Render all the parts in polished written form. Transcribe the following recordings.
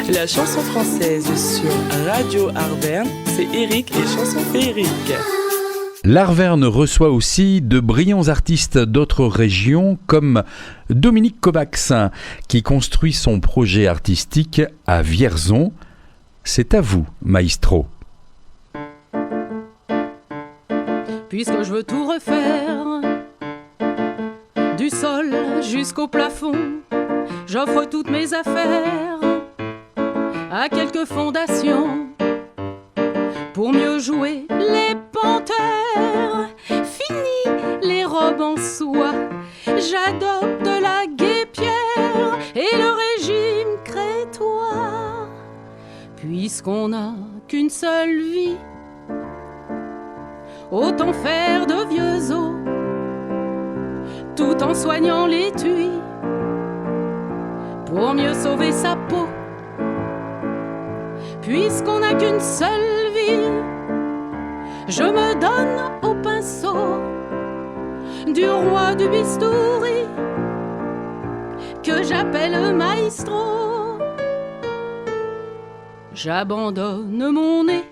La chanson française sur Radio Arverne, c'est Eric et Chanson féerique. L'Arverne reçoit aussi de brillants artistes d'autres régions comme Dominique Kovacs qui construit son projet artistique à Vierzon. C'est à vous, maestro. Puisque je veux tout refaire, du sol jusqu'au plafond, j'offre toutes mes affaires à quelques fondations pour mieux jouer les panthères. Fini les robes en soie, j'adopte la guêpière et le régime crétois. Puisqu'on n'a qu'une seule vie, autant faire de vieux os tout en soignant l'étui pour mieux sauver sa peau. Puisqu'on n'a qu'une seule vie, je me donne au pinceau du roi du bistouri que j'appelle maestro. J'abandonne mon nez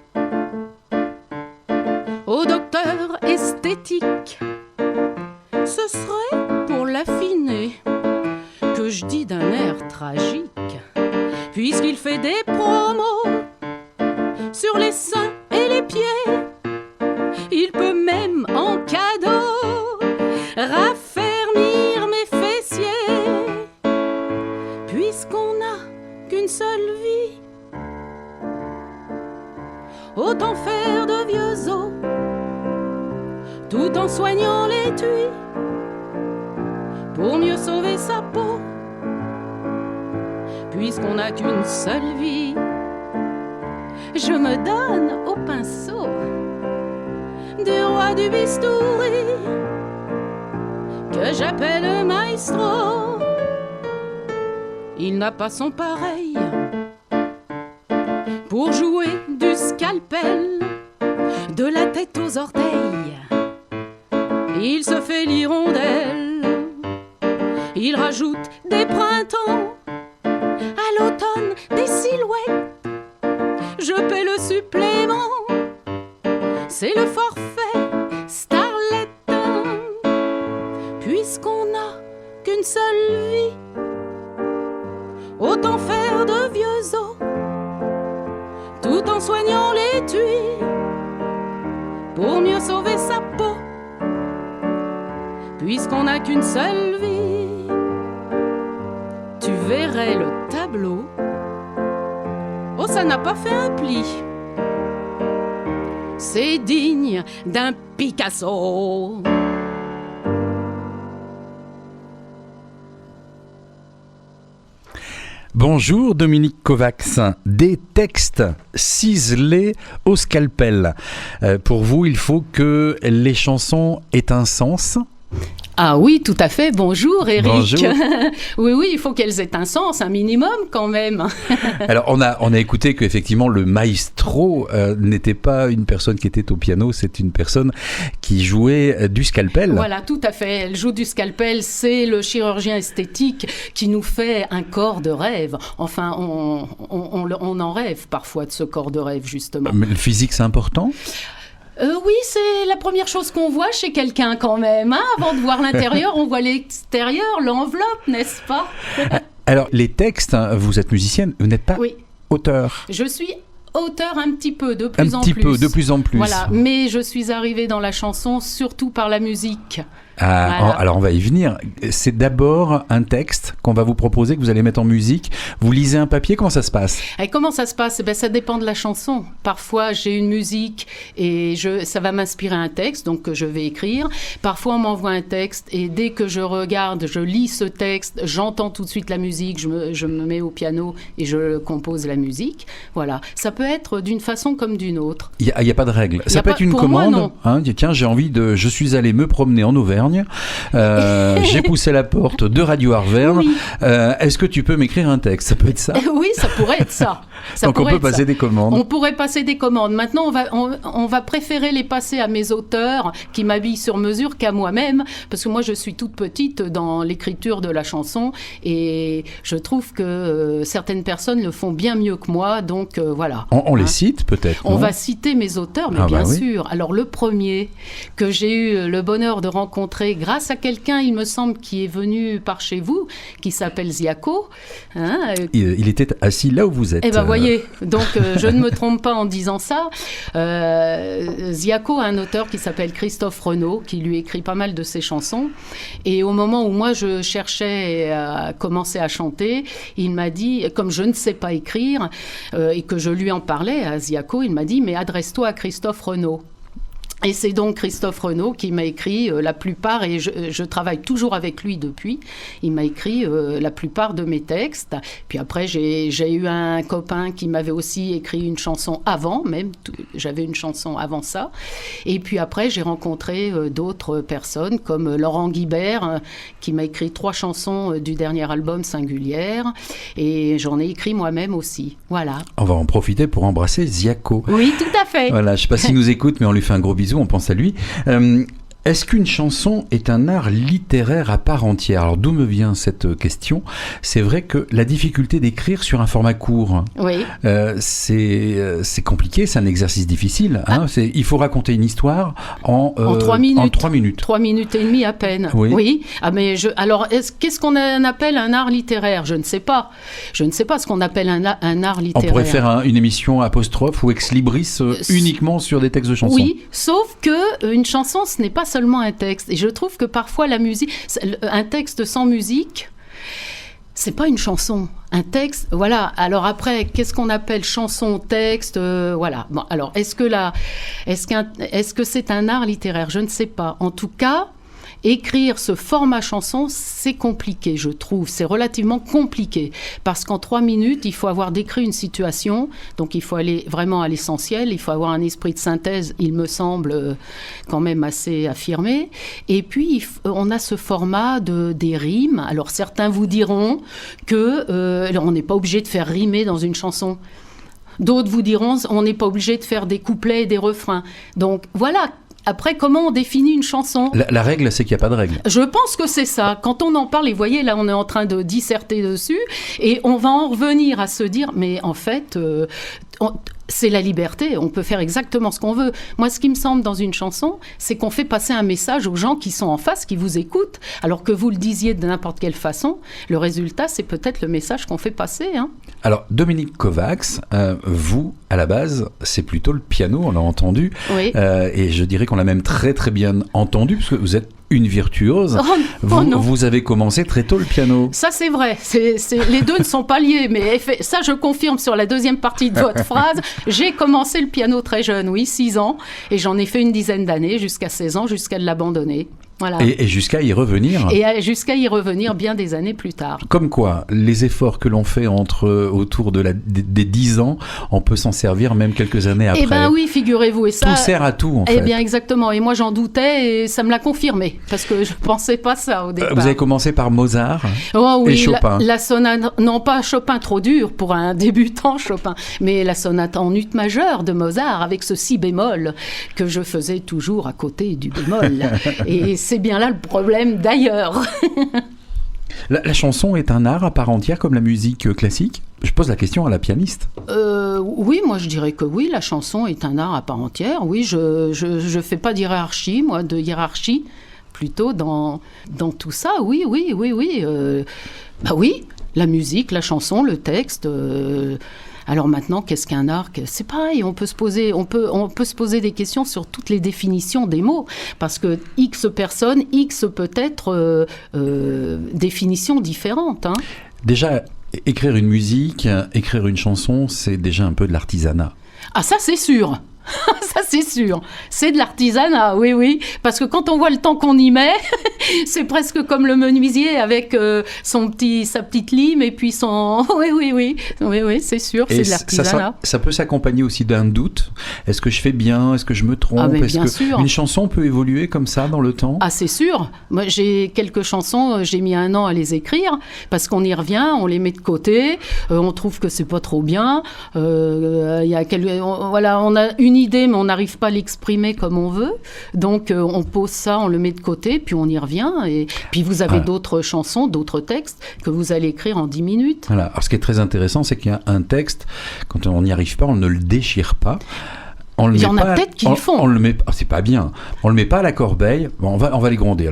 au docteur esthétique. Ce serait pour l'affiner que je dis d'un air tragique, puisqu'il fait des promos sur les seins et les pieds. Il peut même en cadeau raffermir mes fessiers. Puisqu'on n'a qu'une seule vie, autant faire de vieux os tout en soignant l'étui pour mieux sauver sa peau. Puisqu'on n'a qu'une seule vie, je me donne au pinceau du roi du bistouri que j'appelle maestro. Il n'a pas son pareil pour jouer du scalpel de la tête aux orteils. Il se fait l'hirondelle, il rajoute des printemps, à l'automne des silhouettes. Je paie le supplément, c'est le forfait starlet. Puisqu'on n'a qu'une seule vie, autant faire de vieux os tout en soignant l'étui pour mieux sauver sa peau. Puisqu'on n'a qu'une seule vie, tu verrais le tableau. Oh, ça n'a pas fait un pli. C'est digne d'un Picasso. Bonjour Dominique Kovacs, des textes ciselés au scalpel. Pour vous, il faut que les chansons aient un sens ? Ah oui, tout à fait. Bonjour Eric. Bonjour. Oui, il faut qu'elles aient un sens, un minimum quand même. Alors on a écouté qu'effectivement le maestro n'était pas une personne qui était au piano, c'est une personne qui jouait du scalpel. Voilà, tout à fait. Elle joue du scalpel, c'est le chirurgien esthétique qui nous fait un corps de rêve. Enfin, on en rêve parfois de ce corps de rêve, justement. Mais le physique, c'est important ? Oui, c'est la première chose qu'on voit chez quelqu'un quand même. Hein. Avant de voir l'intérieur, on voit l'extérieur, l'enveloppe, n'est-ce pas ? Alors, les textes, vous êtes musicienne, vous n'êtes pas auteur. Je suis auteur un petit peu, de plus en plus. Voilà, mais je suis arrivée dans la chanson surtout par la musique. Voilà. Alors on va y venir. C'est d'abord un texte qu'on va vous proposer, que vous allez mettre en musique. Vous lisez un papier, comment ça se passe ? Et comment ça se passe ? Ça dépend de la chanson. Parfois j'ai une musique et ça va m'inspirer un texte, donc que je vais écrire. Parfois on m'envoie un texte et dès que je regarde, je lis ce texte, j'entends tout de suite la musique, je me mets au piano et je compose la musique. Voilà. Ça peut être d'une façon comme d'une autre. Il n'y a pas de règle. Ça peut être une commande. Tiens, j'ai envie je suis allé me promener en Auvergne. Auvergne. J'ai poussé la porte de Radio Arverne. Oui. Est-ce que tu peux m'écrire un texte? Ça peut être ça? Oui, ça pourrait être ça. Donc on peut passer des commandes. On pourrait passer des commandes. Maintenant, on va préférer les passer à mes auteurs qui m'habillent sur mesure qu'à moi-même, parce que moi, je suis toute petite dans l'écriture de la chanson et je trouve que certaines personnes le font bien mieux que moi. Donc voilà. On les cite peut-être? On va citer mes auteurs, mais bien sûr. Alors le premier que j'ai eu le bonheur de rencontrer grâce à quelqu'un, il me semble, qui est venu par chez vous, qui s'appelle Ziaco. Il était assis là où vous êtes. Eh ben voyez, donc je ne me trompe pas en disant ça. Ziaco a un auteur qui s'appelle Christophe Renaud, qui lui écrit pas mal de ses chansons. Et au moment où moi je cherchais à commencer à chanter, il m'a dit, comme je ne sais pas écrire et que je lui en parlais à Ziaco, il m'a dit, mais adresse-toi à Christophe Renaud. Et c'est donc Christophe Renaud qui m'a écrit la plupart, et je travaille toujours avec lui depuis, il m'a écrit la plupart de mes textes. Puis après, j'ai eu un copain qui m'avait aussi écrit une chanson avant, même, j'avais une chanson avant ça. Et puis après, j'ai rencontré d'autres personnes, comme Laurent Guibert, qui m'a écrit 3 chansons du dernier album Singulière, et j'en ai écrit moi-même aussi. Voilà. On va en profiter pour embrasser Ziaco. Oui, tout à fait. Voilà, je ne sais pas s'il nous écoute, mais on lui fait un gros bisou. On pense à lui. Est-ce qu'une chanson est un art littéraire à part entière? Alors d'où me vient cette question? C'est vrai que la difficulté d'écrire sur un format court, oui. C'est compliqué, c'est un exercice difficile. Hein. Il faut raconter une histoire en 3 minutes. En 3 minutes. 3 minutes et demie à peine. Oui. Ah, mais alors, qu'est-ce qu'on appelle un art littéraire? Je ne sais pas. Je ne sais pas ce qu'on appelle un art littéraire. On pourrait faire une émission apostrophe ou ex libris uniquement sur des textes de chansons. Oui, sauf que une chanson, ce n'est pas seulement un texte. Et je trouve que parfois la musique, un texte sans musique, c'est pas une chanson. Un texte, voilà. Alors après, qu'est-ce qu'on appelle chanson, texte, voilà. Bon, alors est-ce que c'est un art littéraire? Je ne sais pas. En tout cas, écrire ce format chanson, c'est compliqué, je trouve. C'est relativement compliqué. Parce qu'en 3 minutes, il faut avoir décrit une situation. Donc, il faut aller vraiment à l'essentiel. Il faut avoir un esprit de synthèse, il me semble, quand même assez affirmé. Et puis, on a ce format des rimes. Alors, certains vous diront qu'on n'est pas obligé de faire rimer dans une chanson. D'autres vous diront on n'est pas obligé de faire des couplets et des refrains. Donc, voilà. Après, comment on définit une chanson? La règle, c'est qu'il n'y a pas de règle. Je pense que c'est ça. Quand on en parle, et vous voyez, là, on est en train de disserter dessus, et on va en revenir à se dire, mais en fait, c'est la liberté, on peut faire exactement ce qu'on veut. Moi, ce qui me semble dans une chanson, c'est qu'on fait passer un message aux gens qui sont en face, qui vous écoutent, alors que vous le disiez de n'importe quelle façon. Le résultat, c'est peut-être le message qu'on fait passer. Hein. Alors, Dominique Kovacs, vous, à la base, c'est plutôt le piano, on l'a entendu. Oui. Et je dirais qu'on l'a même très très bien entendu, parce que vous êtes une virtuose. Vous avez commencé très tôt le piano. Ça, c'est vrai. Les deux ne sont pas liés, mais ça, je confirme sur la deuxième partie de votre phrase. J'ai commencé le piano très jeune, oui, 6 ans, et j'en ai fait une dizaine d'années, jusqu'à 16 ans, jusqu'à l'abandonner. Voilà. Et jusqu'à y revenir. Et jusqu'à y revenir bien des années plus tard. Comme quoi, les efforts que l'on fait autour des 10 ans, on peut s'en servir même quelques années après. Eh bien oui, figurez-vous. Et ça, tout sert à tout, en fait. Eh bien, exactement. Et moi, j'en doutais et ça me l'a confirmé. Parce que je ne pensais pas ça au départ. Vous avez commencé par Mozart oui, et Chopin. La sonate, non pas Chopin, trop dur pour un débutant Chopin, mais la sonate en ut majeur de Mozart avec ce si bémol que je faisais toujours à côté du bémol. Et c'est bien là le problème d'ailleurs. La chanson est un art à part entière comme la musique classique? Je pose la question à la pianiste. Oui, moi je dirais que oui, la chanson est un art à part entière. Oui, je fais pas d'hiérarchie, moi, de hiérarchie, plutôt dans tout ça. Oui. Bah oui, la musique, la chanson, le texte... Alors maintenant, qu'est-ce qu'un art? C'est pareil, on peut se poser des questions sur toutes les définitions des mots, parce que X personnes, X peut-être définitions différentes. Hein. Déjà, écrire une musique, écrire une chanson, c'est déjà un peu de l'artisanat. Ah ça, c'est sûr. Ça, c'est sûr. C'est de l'artisanat, oui. Parce que quand on voit le temps qu'on y met, C'est presque comme le menuisier avec sa petite lime et puis son... Oui, c'est sûr, Et c'est de l'artisanat. ça peut s'accompagner aussi d'un doute. Est-ce que je fais bien? Est-ce que je me trompe? Ah, mais Est-ce bien que sûr. une chanson peut évoluer comme ça dans le temps? Ah, c'est sûr. Moi, j'ai quelques chansons, j'ai mis 1 an à les écrire parce qu'on y revient, on les met de côté, on trouve que c'est pas trop bien. On a une idée, mais on n'arrive pas à l'exprimer comme on veut. Donc, on pose ça, on le met de côté, puis on y revient. Et puis, vous avez d'autres chansons, d'autres textes que vous allez écrire en 10 minutes. Voilà. Alors, ce qui est très intéressant, c'est qu'il y a un texte, quand on n'y arrive pas, on ne le déchire pas. Il y en a peut-être qui le font. On le met, c'est pas bien. On le met pas à la corbeille. Bon, on va les gronder.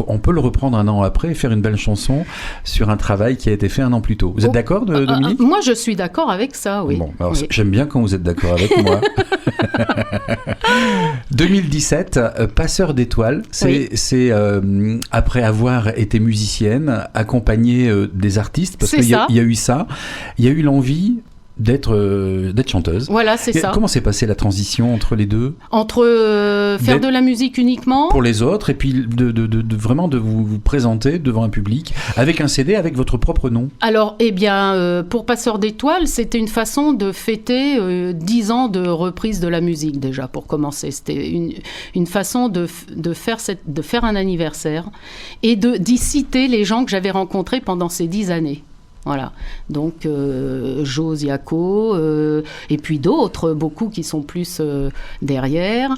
On peut le reprendre 1 an après et faire une belle chanson sur un travail qui a été fait 1 an plus tôt. Vous êtes d'accord, Dominique? Moi, je suis d'accord avec ça, oui. Bon, alors oui. J'aime bien quand vous êtes d'accord avec moi. 2017, Passeur d'étoiles. C'est après avoir été musicienne, accompagnée des artistes, parce qu'il y a eu ça. Il y a eu l'envie d'être chanteuse. Voilà, c'est ça. Comment s'est passée la transition entre les deux? Entre faire de la musique uniquement pour les autres et puis vraiment de vous présenter devant un public avec un CD avec votre propre nom. Alors, pour Passeur d'étoiles, c'était une façon de fêter 10 ans de reprise de la musique déjà, pour commencer. C'était une façon de faire un anniversaire et d'y citer les gens que j'avais rencontrés pendant ces 10 années. Voilà, donc Jose Yaco, et puis d'autres, beaucoup qui sont plus derrière.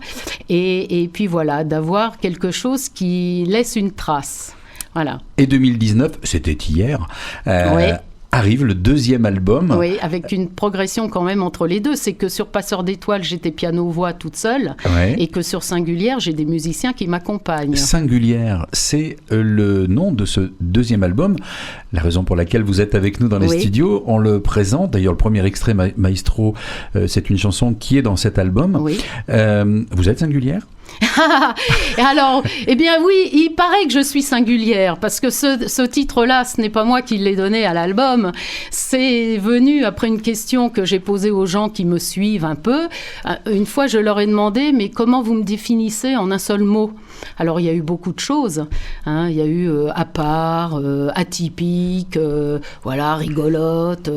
Et puis voilà, d'avoir quelque chose qui laisse une trace. Voilà. Et 2019, c'était hier. Arrive le 2e album. Oui, avec une progression quand même entre les deux. C'est que sur Passeur d'étoiles, j'étais piano-voix toute seule, et que sur Singulière, j'ai des musiciens qui m'accompagnent. Singulière, c'est le nom de ce 2e album. La raison pour laquelle vous êtes avec nous dans les studios, on le présente. D'ailleurs, le premier extrait, Maestro, c'est une chanson qui est dans cet album. Oui. Vous êtes singulière? Alors, oui, il paraît que je suis singulière, parce que ce titre-là, ce n'est pas moi qui l'ai donné à l'album. C'est venu après une question que j'ai posée aux gens qui me suivent un peu. Une fois, je leur ai demandé, mais comment vous me définissez en un seul mot? Alors, il y a eu beaucoup de choses. Il y a eu à part, atypique, rigolote,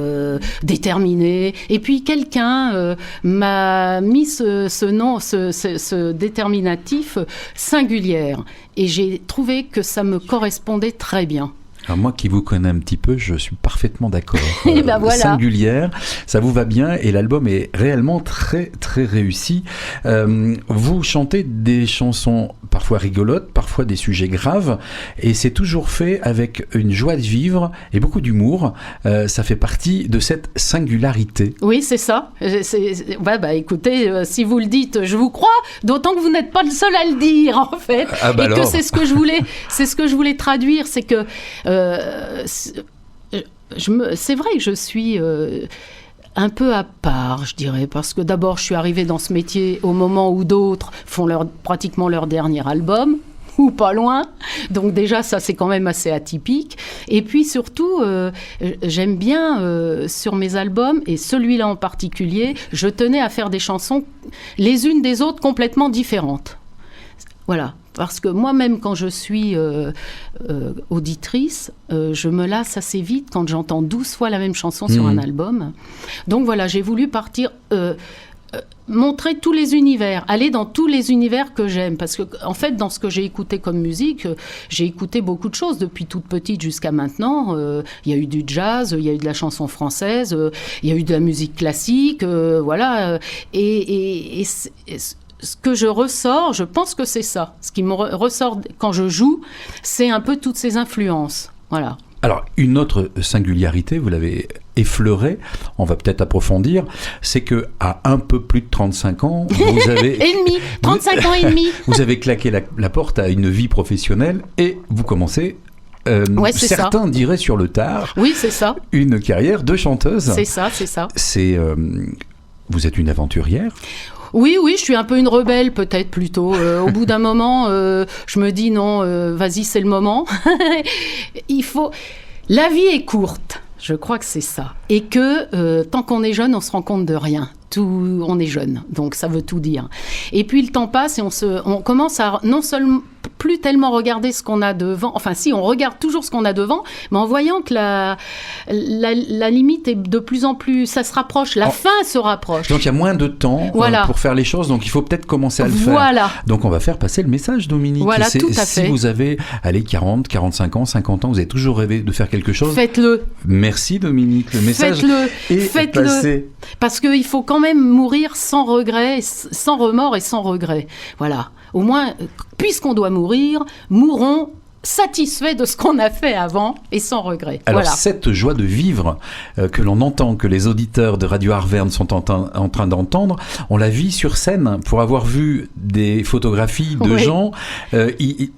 déterminée. Et puis, quelqu'un m'a mis ce nom, ce déterminatif singulière. Et j'ai trouvé que ça me correspondait très bien. Alors moi qui vous connais un petit peu, je suis parfaitement d'accord. Et voilà. Singulière, ça vous va bien et l'album est réellement très très réussi. Vous chantez des chansons parfois rigolotes, parfois des sujets graves, et c'est toujours fait avec une joie de vivre et beaucoup d'humour. Ça fait partie de cette singularité. Oui, c'est ça. Écoutez, si vous le dites, je vous crois, d'autant que vous n'êtes pas le seul à le dire, en fait. Que c'est ce que je voulais traduire, c'est que c'est vrai que je suis un peu à part, je dirais, parce que d'abord, je suis arrivée dans ce métier au moment où d'autres font pratiquement leur dernier album, ou pas loin. Donc déjà, ça, c'est quand même assez atypique. Et puis surtout, j'aime bien, sur mes albums, et celui-là en particulier, je tenais à faire des chansons, les unes des autres, complètement différentes. Voilà. Parce que moi-même, quand je suis auditrice, je me lasse assez vite quand j'entends 12 fois la même chanson sur un album. Donc voilà, j'ai voulu partir... montrer tous les univers, aller dans tous les univers que j'aime. Parce que, en fait, dans ce que j'ai écouté comme musique, j'ai écouté beaucoup de choses depuis toute petite jusqu'à maintenant. Il y a eu du jazz, il y a eu de la chanson française, il y a eu de la musique classique, voilà. Et ce que je ressors, je pense que c'est ça. Ce qui me ressort quand je joue, c'est un peu toutes ces influences. Voilà. Alors, une autre singularité, vous l'avez effleurée, on va peut-être approfondir, c'est qu'à un peu plus de 35 ans, vous avez... 35 ans et demi. Vous avez claqué la porte à une vie professionnelle et vous commencez... certains diraient sur le tard. Oui, c'est ça. Une carrière de chanteuse. C'est ça. Vous êtes une aventurière? Oui, je suis un peu une rebelle peut-être plutôt. Au bout d'un moment, je me dis non, vas-y, c'est le moment. La vie est courte, je crois que c'est ça. Et que tant qu'on est jeune, on se rend compte de rien. On est jeune, donc ça veut tout dire. Et puis le temps passe et on commence à non seulement plus tellement regarder ce qu'on a devant. Enfin, si, on regarde toujours ce qu'on a devant, mais en voyant que la limite est de plus en plus... Ça se rapproche, la fin se rapproche. Donc, il y a moins de temps pour faire les choses, donc il faut peut-être commencer à le faire. Donc, on va faire passer le message, Dominique. Voilà, tout à fait. Si vous avez, 40, 45 ans, 50 ans, vous avez toujours rêvé de faire quelque chose, faites-le. Merci, Dominique. Le message est passé. Parce qu'il faut quand même mourir sans regret, sans remords et sans regret. Voilà. Au moins, puisqu'on doit mourir, mourons satisfaits de ce qu'on a fait avant et sans regret. Alors, voilà. Cette joie de vivre que l'on entend, que les auditeurs de Radio Arverne sont en train d'entendre, on la vit sur scène. Pour avoir vu des photographies de gens,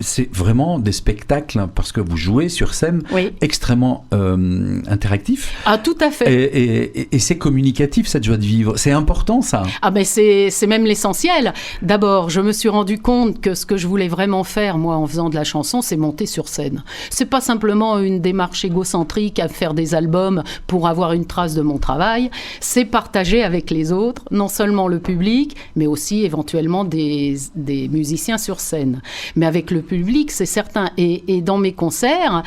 c'est vraiment des spectacles, parce que vous jouez sur scène, extrêmement interactifs. Ah, tout à fait. Et c'est communicatif, cette joie de vivre. C'est important, ça. Ah, ben c'est même l'essentiel. D'abord, je me suis rendu compte que ce que je voulais vraiment faire, moi, en faisant de la chanson, c'est monter sur scène. C'est pas simplement une démarche égocentrique à faire des albums pour avoir une trace de mon travail, c'est partager avec les autres, non seulement le public, mais aussi éventuellement des musiciens sur scène. Mais avec le public, c'est certain. Et dans mes concerts,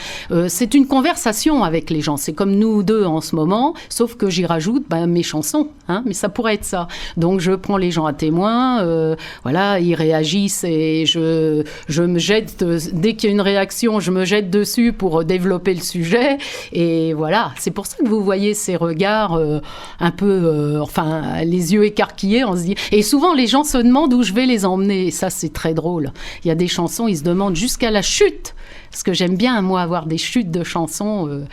c'est une conversation avec les gens. C'est comme nous deux en ce moment, sauf que j'y rajoute mes chansons. Mais ça pourrait être ça. Donc je prends les gens à témoin, voilà, ils réagissent et je me jette, dès qu'il y a une réaction, je me jette dessus pour développer le sujet. Et voilà, c'est pour ça que vous voyez ces regards un peu, les yeux écarquillés, on se dit. Et souvent, les gens se demandent où je vais les emmener. Et ça, c'est très drôle. Il y a des chansons, ils se demandent jusqu'à la chute. Parce que j'aime bien, moi, avoir des chutes de chansons,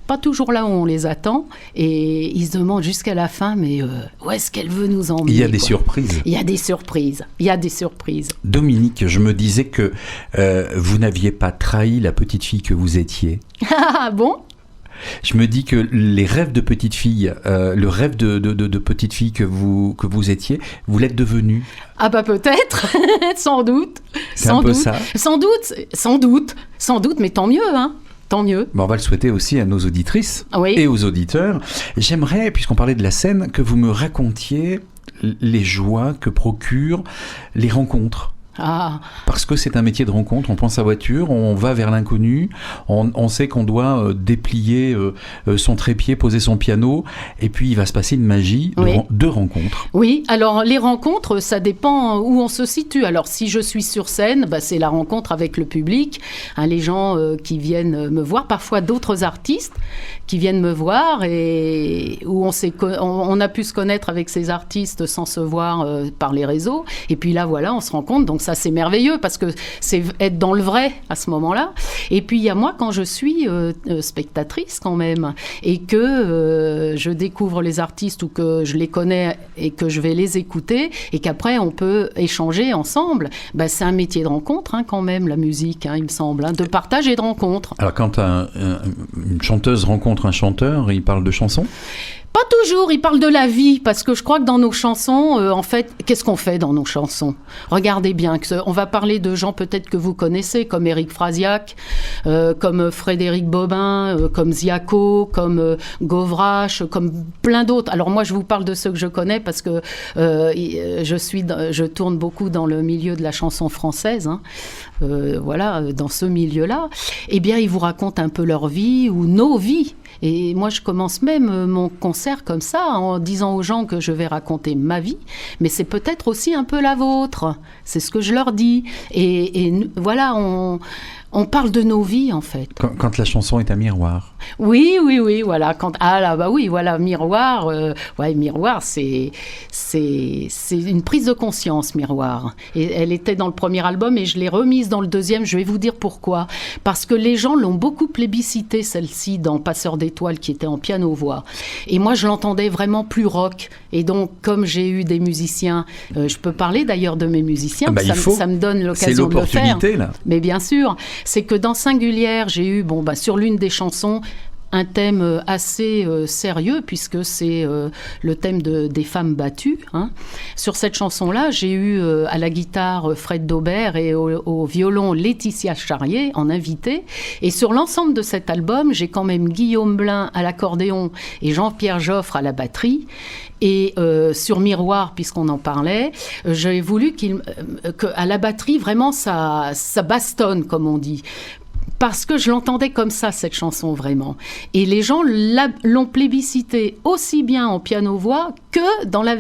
pas toujours là où on les attend. Et ils se demandent jusqu'à la fin, mais où est-ce qu'elle veut nous emmener ? Il y a des surprises. Il y a des surprises. Il y a des surprises. Dominique, je me disais que vous n'aviez pas trahi la petite fille que vous étiez. Ah bon ? Je me dis que les rêves de petite fille, le rêve de petite fille que vous étiez, vous l'êtes devenue. Ah bah peut-être, sans doute. C'est un peu ça. Sans doute, mais tant mieux, hein. Tant mieux. On va le souhaiter aussi à nos auditrices oui. et aux auditeurs. J'aimerais, puisqu'on parlait de la scène, que vous me racontiez les joies que procurent les rencontres. Ah. Parce que c'est un métier de rencontre, on prend sa voiture, on va vers l'inconnu, on sait qu'on doit déplier son trépied, poser son piano, et puis il va se passer une magie de rencontres. Oui, alors les rencontres, ça dépend où on se situe. Alors si je suis sur scène, c'est la rencontre avec le public, les gens qui viennent me voir, parfois d'autres artistes qui viennent me voir, et où on a pu se connaître avec ces artistes sans se voir par les réseaux, et puis là voilà, on se rencontre, donc ça c'est merveilleux parce que c'est être dans le vrai à ce moment-là. Et puis il y a moi quand je suis spectatrice quand même et que je découvre les artistes ou que je les connais et que je vais les écouter et qu'après on peut échanger ensemble, c'est un métier de rencontre quand même, la musique, il me semble, de partage et de rencontre. Alors quand une chanteuse rencontre un chanteur, il parle de chansons ? Pas toujours, il parle de la vie, parce que je crois que dans nos chansons, en fait, qu'est-ce qu'on fait dans nos chansons ? Regardez bien, on va parler de gens peut-être que vous connaissez, comme Éric Frasiac, comme Frédéric Bobin, comme Ziaco, comme Govrache, comme plein d'autres. Alors moi, je vous parle de ceux que je connais, parce que je tourne beaucoup dans le milieu de la chanson française, voilà, dans ce milieu-là. Eh bien, ils vous racontent un peu leur vie, ou nos vies. Et moi, je commence même mon concert comme ça, en disant aux gens que je vais raconter ma vie, mais c'est peut-être aussi un peu la vôtre. C'est ce que je leur dis. Et voilà, on parle de nos vies, en fait. Quand la chanson est un miroir. Oui, voilà. Miroir. Miroir, c'est une prise de conscience, Miroir. Et elle était dans le premier album et je l'ai remise dans le deuxième. Je vais vous dire pourquoi. Parce que les gens l'ont beaucoup plébiscité, celle-ci, dans Passeur d'étoiles, qui était en piano-voix. Et moi, je l'entendais vraiment plus rock. Et donc, comme j'ai eu des musiciens, je peux parler d'ailleurs de mes musiciens, ça me donne l'occasion de le faire. C'est l'opportunité, là. Mais bien sûr. C'est que dans Singulière, j'ai eu, sur l'une des chansons, un thème assez sérieux, puisque c'est le thème des femmes battues. Hein. Sur cette chanson-là, j'ai eu à la guitare Fred Daubert et au violon Laetitia Charrier en invité. Et sur l'ensemble de cet album, j'ai quand même Guillaume Blin à l'accordéon et Jean-Pierre Joffre à la batterie. Et sur Miroir, puisqu'on en parlait, j'ai voulu qu'à la batterie, vraiment, ça bastonne, comme on dit. Parce que je l'entendais comme ça, cette chanson, vraiment. Et les gens l'ont plébiscité aussi bien en piano-voix que dans la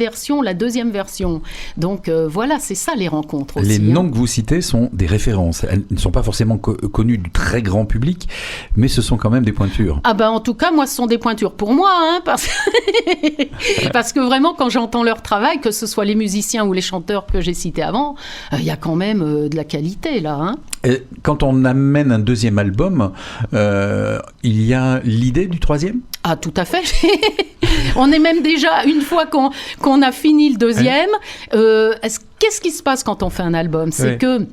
deuxième version. Donc voilà, c'est ça les rencontres aussi. Les noms que vous citez sont des références. Elles ne sont pas forcément connues du très grand public, mais ce sont quand même des pointures. Ah ben en tout cas, moi, ce sont des pointures pour moi, hein, parce que vraiment, quand j'entends leur travail, que ce soit les musiciens ou les chanteurs que j'ai cités avant, il y a quand même de la qualité, là. Hein. Et quand on amène un deuxième album, il y a l'idée du troisième ? Ah, tout à fait. On est même déjà, une fois qu'on a fini le deuxième, qu'est-ce qui se passe quand on fait un album ? C'est que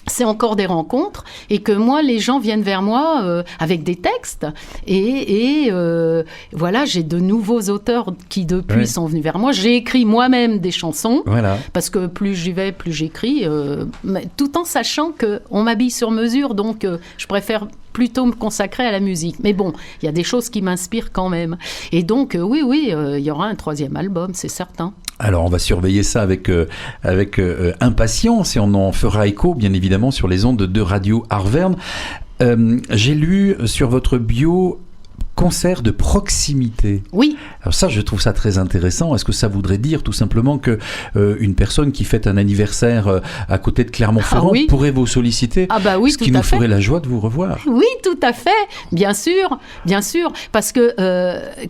c'est encore des rencontres et que moi, les gens viennent vers moi avec des textes et voilà, j'ai de nouveaux auteurs qui depuis sont venus vers moi. J'ai écrit moi-même des chansons parce que plus j'y vais, plus j'écris, tout en sachant qu'on m'habille sur mesure, donc je préfère plutôt me consacrer à la musique. Mais bon, il y a des choses qui m'inspirent quand même. Et donc, oui, il y aura un troisième album, c'est certain. Alors, on va surveiller ça avec impatience et on en fera écho, bien évidemment, sur les ondes de Radio Arverne. J'ai lu sur votre bio concert de proximité. Oui. Alors ça, je trouve ça très intéressant. Est-ce que ça voudrait dire tout simplement que une personne qui fête un anniversaire à côté de Clermont-Ferrand pourrait vous solliciter, ce qui nous ferait la joie de vous revoir? Oui, tout à fait. Bien sûr, parce que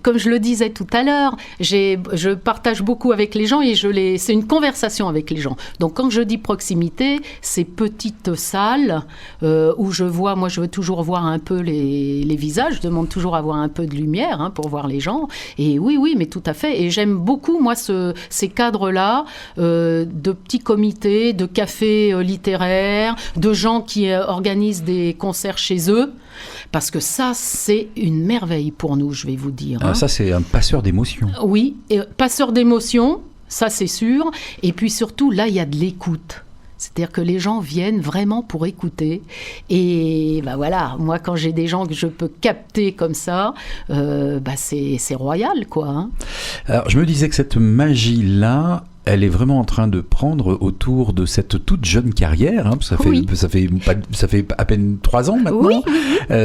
comme je le disais tout à l'heure, je partage beaucoup avec les gens et c'est une conversation avec les gens. Donc quand je dis proximité, c'est petite salle où je veux toujours voir un peu les visages. Je demande toujours à avoir un peu de lumière pour voir les gens. Et oui, mais tout à fait. Et j'aime beaucoup, moi, ces cadres-là, de petits comités, de cafés littéraires, de gens qui organisent des concerts chez eux. Parce que ça, c'est une merveille pour nous, je vais vous dire. Ça, c'est un passeur d'émotions. Oui, passeur d'émotions, ça, c'est sûr. Et puis surtout, là, il y a de l'écoute. C'est-à-dire que les gens viennent vraiment pour écouter. Et voilà, moi, quand j'ai des gens que je peux capter comme ça, c'est royal, quoi. Hein. Alors, je me disais que cette magie-là, elle est vraiment en train de prendre autour de cette toute jeune carrière. Ça fait à peine 3 ans maintenant. Oui.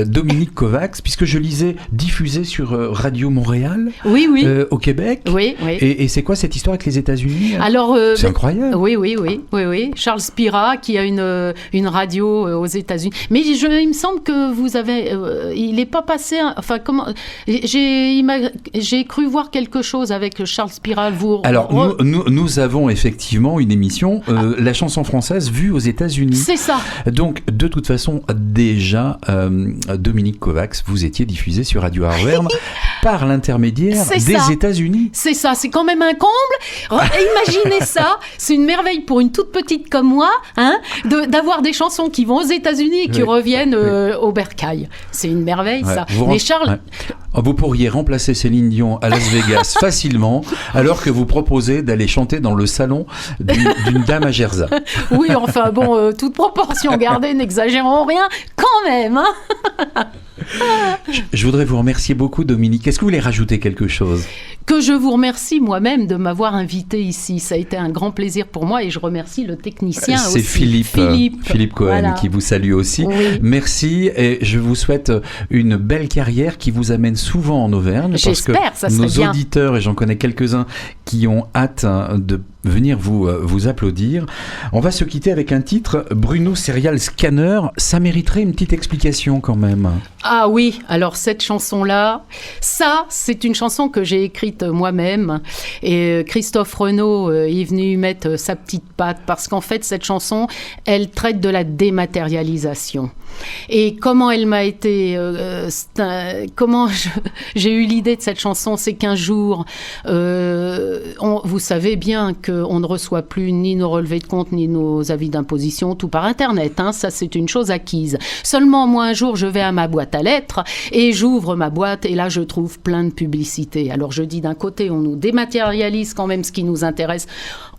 Dominique Kovacs, puisque je lisais diffusée sur Radio Montréal au Québec. Oui. Et c'est quoi cette histoire avec les États-Unis? Alors, c'est incroyable. Oui. Charles Spira, qui a une radio aux États-Unis. Mais il me semble que vous avez... il n'est pas passé... J'ai cru voir quelque chose avec Charles Spira. Alors, nous avons effectivement une émission, la chanson française vue aux États-Unis. C'est ça. Donc, de toute façon, déjà, Dominique Kovacs, vous étiez diffusé sur Radio Arverne par l'intermédiaire des États-Unis. C'est ça, c'est quand même un comble. Imaginez ça, c'est une merveille pour une toute petite comme moi, d'avoir des chansons qui vont aux États-Unis et qui reviennent au bercail. C'est une merveille, ça. Mais Charles... Vous pourriez remplacer Céline Dion à Las Vegas facilement, alors que vous proposez d'aller chanter dans le salon d'une dame à Gerza. Oui, enfin bon, toute proportion gardée, n'exagérons rien, quand même. Je voudrais vous remercier beaucoup, Dominique. Est-ce que vous voulez rajouter quelque chose? Que je vous remercie moi-même de m'avoir invité ici. Ça a été un grand plaisir pour moi et je remercie le technicien aussi. C'est Philippe Cohen qui vous salue aussi. Oui. Merci et je vous souhaite une belle carrière qui vous amène souvent en Auvergne. J'espère, ça serait bien. Nos auditeurs, et j'en connais quelques-uns qui ont hâte de venir vous applaudir. On va se quitter avec un titre, Bruno Serial Scanner. Ça mériterait une petite explication quand même. Ah oui, alors cette chanson-là, c'est une chanson que j'ai écrite écrite moi-même. Et Christophe Renaud est venu mettre sa petite patte parce qu'en fait, cette chanson, elle traite de la dématérialisation. Et comment elle m'a été... j'ai eu l'idée de cette chanson, c'est qu'un jour, vous savez bien qu'on ne reçoit plus ni nos relevés de compte, ni nos avis d'imposition, tout par Internet. Hein, ça, c'est une chose acquise. Seulement, moi, un jour, je vais à ma boîte à lettres et j'ouvre ma boîte et là, je trouve plein de publicités. Alors, je dis d'un côté, on nous dématérialise quand même ce qui nous intéresse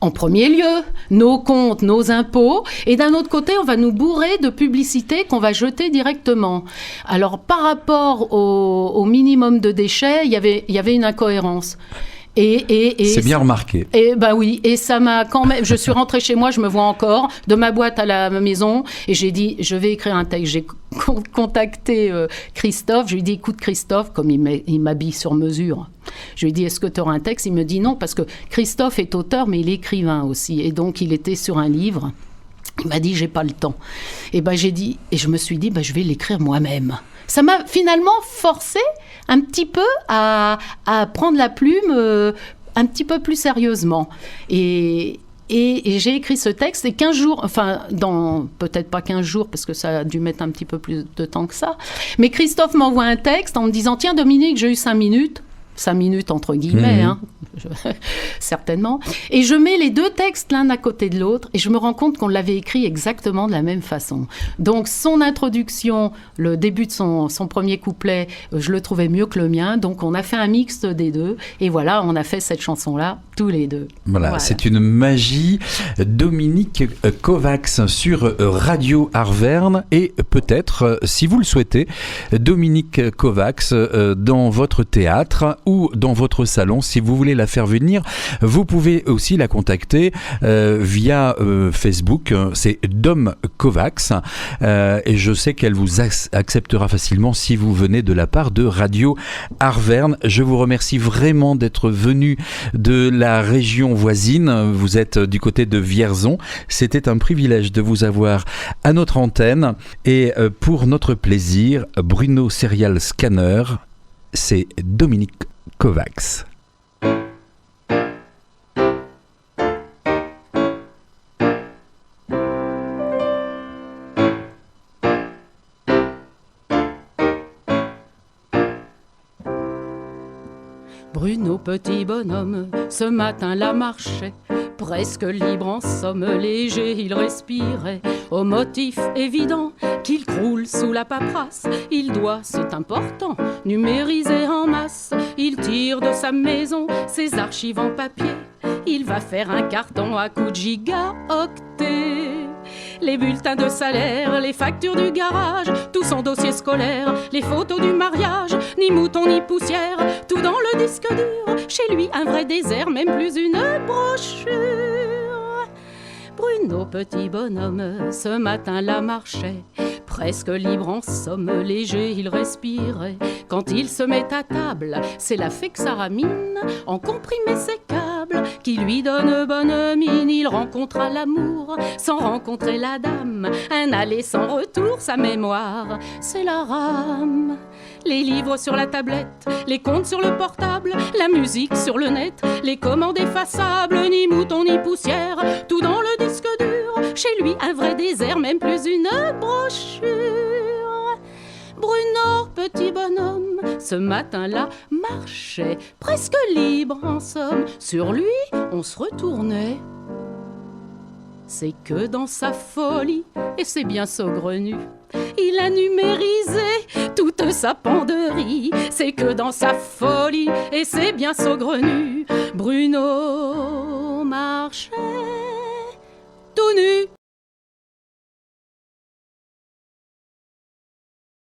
en premier lieu, nos comptes, nos impôts, et d'un autre côté, on va nous bourrer de publicités qu'on va jeter directement. Alors, par rapport au minimum de déchets, il y avait une incohérence. Et c'est bien remarqué. Et bah oui, et ça m'a quand même. Je suis rentrée chez moi, je me vois encore de ma boîte à la maison, et j'ai dit, je vais écrire un texte. J'ai contacté Christophe. Je lui ai dit, écoute Christophe, comme il m'habille sur mesure. Je lui ai dit, est-ce que tu auras un texte ? Il me dit non, parce que Christophe est auteur, mais il est écrivain aussi, et donc il était sur un livre. Il m'a dit, j'ai pas le temps. Et ben j'ai dit, et je me suis dit, je vais l'écrire moi-même. Ça m'a finalement forcé un petit peu à prendre la plume un petit peu plus sérieusement. Et j'ai écrit ce texte, et 15 jours, enfin, peut-être pas 15 jours, parce que ça a dû mettre un petit peu plus de temps que ça, mais Christophe m'envoie un texte en me disant, tiens Dominique, j'ai eu 5 minutes. 5 minutes entre guillemets, certainement. Et je mets les deux textes l'un à côté de l'autre et je me rends compte qu'on l'avait écrit exactement de la même façon. Donc son introduction, le début de son premier couplet, je le trouvais mieux que le mien. Donc on a fait un mixte des deux et voilà, on a fait cette chanson-là tous les deux. Voilà. C'est une magie. Dominique Kovacs sur Radio Arverne et peut-être, si vous le souhaitez, Dominique Kovacs dans votre théâtre ou dans votre salon. Si vous voulez la faire venir, vous pouvez aussi la contacter via Facebook. C'est Dom Kovacs et je sais qu'elle vous acceptera facilement si vous venez de la part de Radio Arverne. Je vous remercie vraiment d'être venu de la région voisine. Vous êtes du côté de Vierzon. C'était un privilège de vous avoir à notre antenne et pour notre plaisir, Bruno Serial Scanner, c'est Dominique Kovacs. Bruno, petit bonhomme, ce matin-là marchait, presque libre en somme, léger il respirait, au motif évident qu'il croule sous la paperasse. Il doit, c'est important, numériser en masse. Il tire de sa maison ses archives en papier. Il va faire un carton à coups de gigaoctets. Les bulletins de salaire, les factures du garage, tout son dossier scolaire, les photos du mariage, ni mouton ni poussière, tout dans le disque dur. Chez lui, un vrai désert, même plus une brochure. Bruno, petit bonhomme, ce matin-là marchait, presque libre en somme, léger il respirait. Quand il se met à table, c'est la fexaramine, en comprimé ses câbles, qui lui donne bonne mine. Il rencontra l'amour, sans rencontrer la dame, un aller sans retour, sa mémoire, c'est la rame. Les livres sur la tablette, les comptes sur le portable, la musique sur le net, les commandes effaçables, ni mouton ni poussière, tout dans le disque dur. Chez lui, un vrai désert, même plus une brochure. Bruno, petit bonhomme, ce matin-là marchait, presque libre en somme. Sur lui, on se retournait. C'est que dans sa folie, et c'est bien saugrenu, il a numérisé toute sa panderie. C'est que dans sa folie, et c'est bien saugrenu, Bruno marchait tout nu.